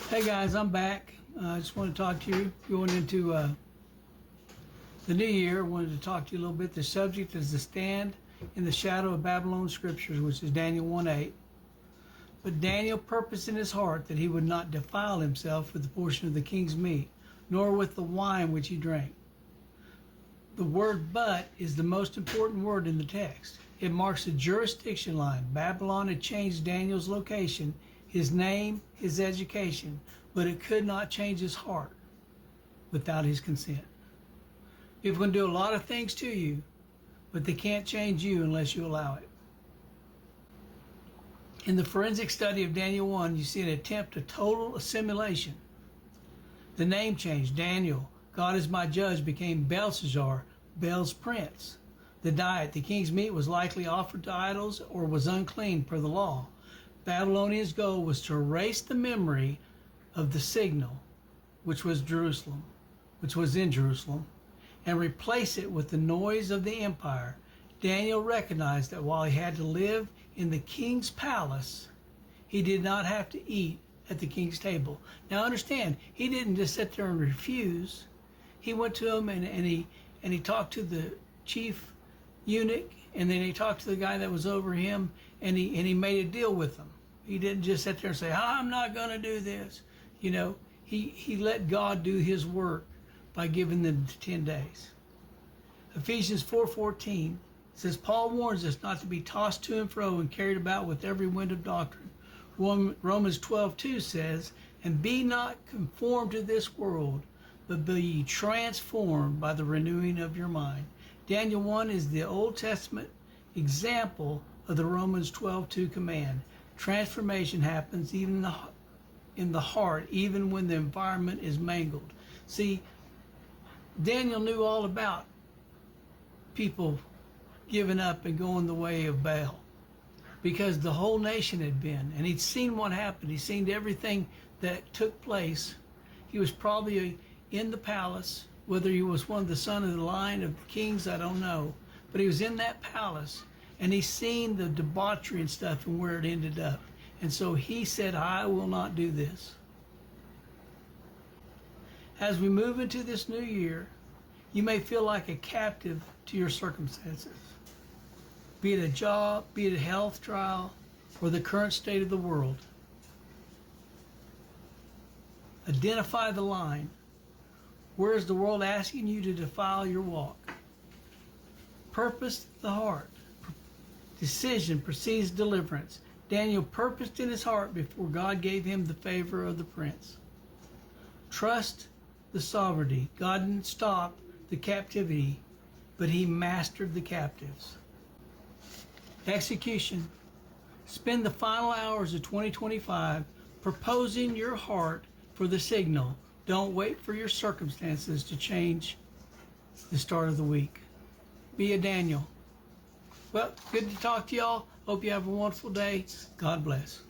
Hey guys, I'm back. I just want to talk to you going into the new year. I wanted to talk to you a little bit. The subject is the stand in the shadow of Babylon scriptures, which is Daniel 1:8. But Daniel purposed in his heart that he would not defile himself with the portion of the king's meat, nor with the wine which he drank. The word "but" is the most important word in the text. It marks a jurisdiction line. Babylon had changed Daniel's location, his name, his education, but it could not change his heart without his consent. People can do a lot of things to you, but they can't change you unless you allow it. In the forensic study of Daniel 1, you see an attempt at total assimilation. The name change, Daniel, God is my judge, became Belshazzar, Bel's prince. The diet, the king's meat was likely offered to idols or was unclean per the law. Babylonia's goal was to erase the memory of the signal, which was in Jerusalem, and replace it with the noise of the empire. Daniel recognized that while he had to live in the king's palace, he did not have to eat at the king's table. Now understand, he didn't just sit there and refuse. He went to him and he talked to the chief eunuch, and then he talked to the guy that was over him, and he made a deal with them. He didn't just sit there and say, I'm not going to do this. You know, he let God do his work by giving them 10 days. Ephesians 4:14 says, Paul warns us not to be tossed to and fro and carried about with every wind of doctrine. Romans 12:2 says, and be not conformed to this world, but be ye transformed by the renewing of your mind. Daniel 1 is the Old Testament example of the Romans 12:2 command. Transformation happens even in the heart, even when the environment is mangled. See, Daniel knew all about people giving up and going the way of Baal, because the whole nation had been, and he'd seen what happened. He'd seen everything that took place. He was probably in the palace, whether he was one of the son of the line of kings, I don't know, but he was in that palace, and he's seen the debauchery and stuff and where it ended up. And so he said, I will not do this. As we move into this new year, you may feel like a captive to your circumstances, be it a job, be it a health trial, or the current state of the world. Identify the line. Where is the world asking you to defile your walk? Purpose the heart. Decision precedes deliverance. Daniel purposed in his heart before God gave him the favor of the prince. Trust the sovereignty. God didn't stop the captivity, but he mastered the captives. Execution. Spend the final hours of 2025 proposing your heart for the signal. Don't wait for your circumstances to change the start of the week. Be a Daniel. Well, good to talk to y'all. Hope you have a wonderful day. God bless.